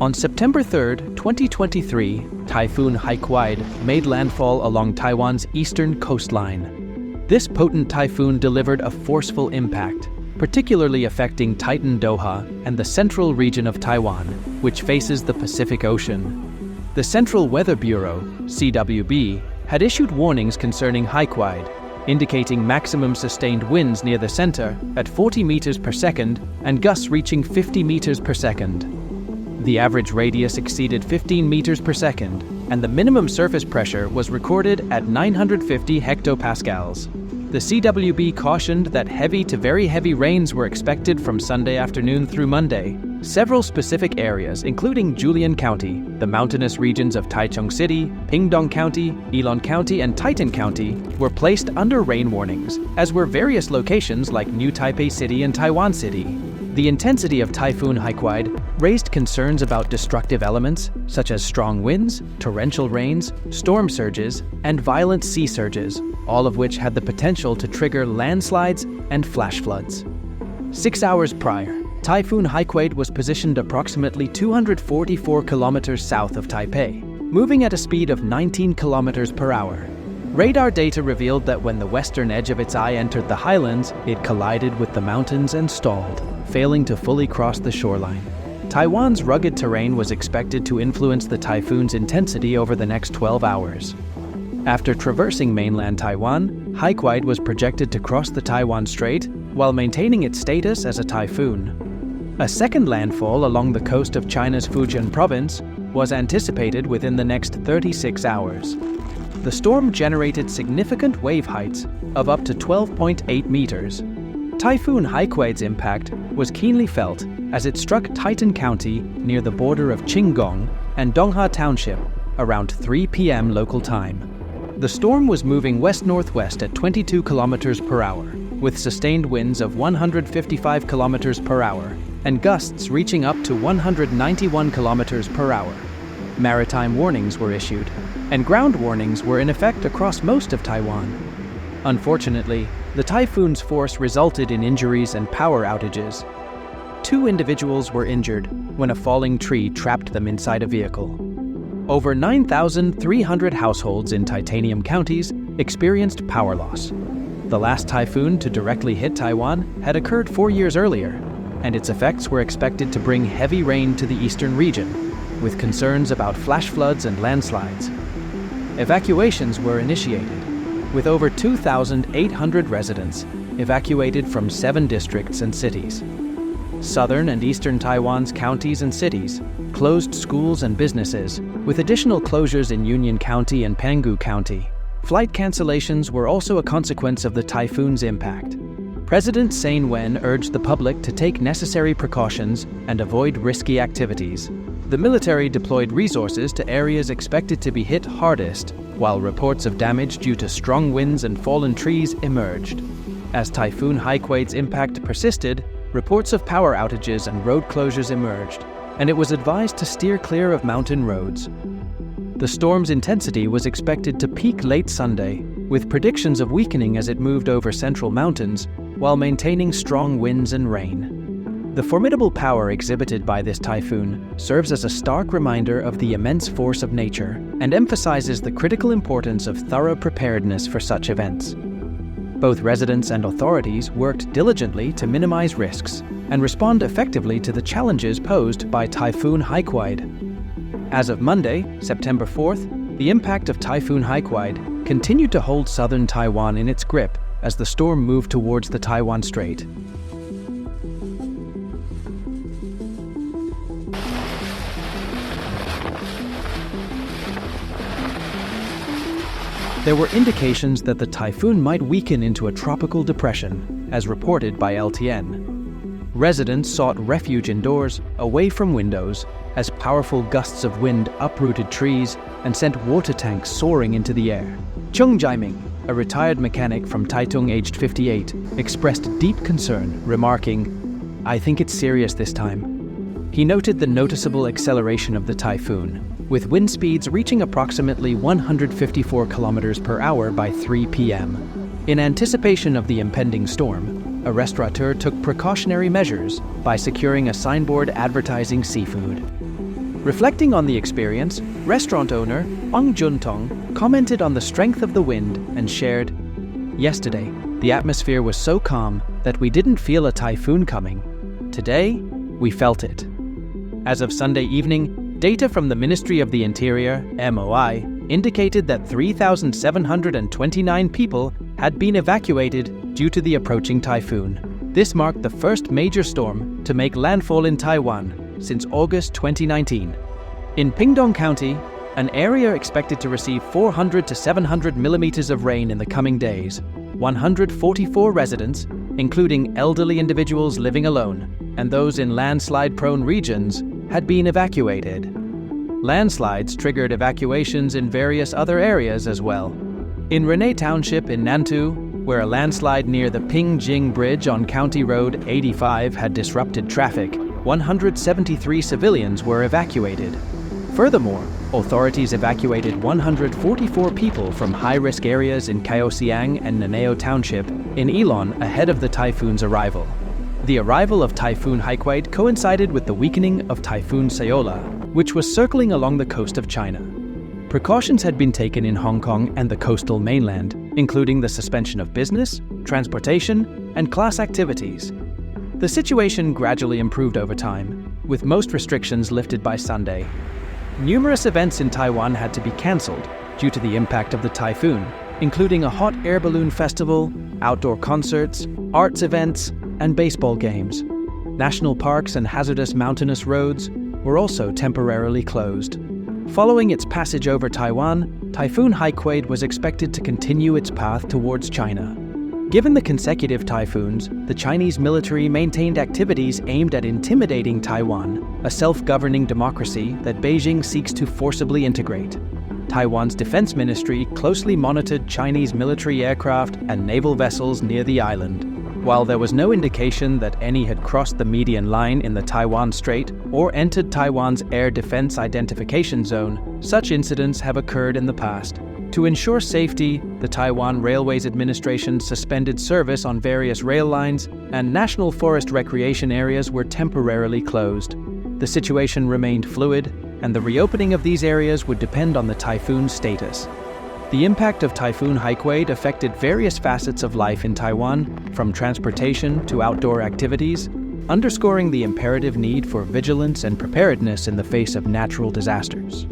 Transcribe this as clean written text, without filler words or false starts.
On September 3, 2023, Typhoon Haikui made landfall along Taiwan's eastern coastline. This potent typhoon delivered a forceful impact, particularly affecting Titan Doha and the central region of Taiwan, which faces the Pacific Ocean. The Central Weather Bureau, CWB, had issued warnings concerning Haikui, indicating maximum sustained winds near the center at 40 meters per second and gusts reaching 50 meters per second. The average radius exceeded 15 meters per second, and the minimum surface pressure was recorded at 950 hectopascals. The CWB cautioned that heavy to very heavy rains were expected from Sunday afternoon through Monday. Several specific areas, including Julian County, the mountainous regions of Taichung City, Pingdong County, Yilong County, and Titan County, were placed under rain warnings, as were various locations like New Taipei City and Taiwan City. The intensity of Typhoon Haikui raised concerns about destructive elements such as strong winds, torrential rains, storm surges, and violent sea surges, all of which had the potential to trigger landslides and flash floods. 6 hours prior, Typhoon Haikui was positioned approximately 244 kilometers south of Taipei, moving at a speed of 19 kilometers per hour. Radar data revealed that when the western edge of its eye entered the highlands, it collided with the mountains and stalled, failing to fully cross the shoreline. Taiwan's rugged terrain was expected to influence the typhoon's intensity over the next 12 hours. After traversing mainland Taiwan, Haikui was projected to cross the Taiwan Strait while maintaining its status as a typhoon. A second landfall along the coast of China's Fujian province was anticipated within the next 36 hours. The storm generated significant wave heights of up to 12.8 meters. Typhoon Haikui's impact was keenly felt as it struck Titan County near the border of Qinggong and Dongha Township around 3 p.m. local time. The storm was moving west-northwest at 22 kilometers per hour, with sustained winds of 155 kilometers per hour and gusts reaching up to 191 kilometers per hour. Maritime warnings were issued, and ground warnings were in effect across most of Taiwan. Unfortunately, the typhoon's force resulted in injuries and power outages. 2 individuals were injured when a falling tree trapped them inside a vehicle. Over 9,300 households in Titanium counties experienced power loss. The last typhoon to directly hit Taiwan had occurred 4 years earlier, and its effects were expected to bring heavy rain to the eastern region, with concerns about flash floods and landslides. Evacuations were initiated, with over 2,800 residents evacuated from 7 districts and cities. Southern and eastern Taiwan's counties and cities closed schools and businesses, with additional closures in Union County and Penghu County. Flight cancellations were also a consequence of the typhoon's impact. President Tsai Ing-wen urged the public to take necessary precautions and avoid risky activities. The military deployed resources to areas expected to be hit hardest, while reports of damage due to strong winds and fallen trees emerged. As Typhoon Haikui's impact persisted, reports of power outages and road closures emerged, and it was advised to steer clear of mountain roads. The storm's intensity was expected to peak late Sunday, with predictions of weakening as it moved over central mountains while maintaining strong winds and rain. The formidable power exhibited by this typhoon serves as a stark reminder of the immense force of nature and emphasizes the critical importance of thorough preparedness for such events. Both residents and authorities worked diligently to minimize risks and respond effectively to the challenges posed by Typhoon Haikui. As of Monday, September 4th, the impact of Typhoon Haikui continued to hold southern Taiwan in its grip as the storm moved towards the Taiwan Strait. There were indications that the typhoon might weaken into a tropical depression, as reported by LTN. Residents sought refuge indoors, away from windows, as powerful gusts of wind uprooted trees and sent water tanks soaring into the air. Chung Jaiming, a retired mechanic from Taitung aged 58, expressed deep concern, remarking, "I think it's serious this time." He noted the noticeable acceleration of the typhoon, with wind speeds reaching approximately 154 kilometers per hour by 3 p.m. In anticipation of the impending storm, a restaurateur took precautionary measures by securing a signboard advertising seafood. Reflecting on the experience, restaurant owner Ong Juntong commented on the strength of the wind and shared, "Yesterday, the atmosphere was so calm that we didn't feel a typhoon coming. Today, we felt it." As of Sunday evening, data from the Ministry of the Interior, MOI, indicated that 3,729 people had been evacuated due to the approaching typhoon. This marked the first major storm to make landfall in Taiwan since August 2019. In Pingdong County, an area expected to receive 400 to 700 millimeters of rain in the coming days, 144 residents, including elderly individuals living alone, and those in landslide-prone regions, had been evacuated. Landslides triggered evacuations in various other areas as well. In Renai Township in Nantou, where a landslide near the Pingjing Bridge on County Road 85 had disrupted traffic, 173 civilians were evacuated. Furthermore, authorities evacuated 144 people from high-risk areas in Kaohsiung and Nanao Township in Elon ahead of the typhoon's arrival. The arrival of Typhoon Haikui coincided with the weakening of Typhoon Saola, which was circling along the coast of China. Precautions had been taken in Hong Kong and the coastal mainland, including the suspension of business, transportation, and class activities. The situation gradually improved over time, with most restrictions lifted by Sunday. Numerous events in Taiwan had to be cancelled due to the impact of the typhoon, including a hot air balloon festival, outdoor concerts, arts events, and baseball games. National parks and hazardous mountainous roads were also temporarily closed. Following its passage over Taiwan, Typhoon Haikui was expected to continue its path towards China. Given the consecutive typhoons, the Chinese military maintained activities aimed at intimidating Taiwan, a self-governing democracy that Beijing seeks to forcibly integrate. Taiwan's defense ministry closely monitored Chinese military aircraft and naval vessels near the island. While there was no indication that any had crossed the median line in the Taiwan Strait or entered Taiwan's air defense identification zone, such incidents have occurred in the past. To ensure safety, the Taiwan Railways Administration suspended service on various rail lines, and national forest recreation areas were temporarily closed. The situation remained fluid, and the reopening of these areas would depend on the typhoon's status. The impact of Typhoon Haikui affected various facets of life in Taiwan, from transportation to outdoor activities, underscoring the imperative need for vigilance and preparedness in the face of natural disasters.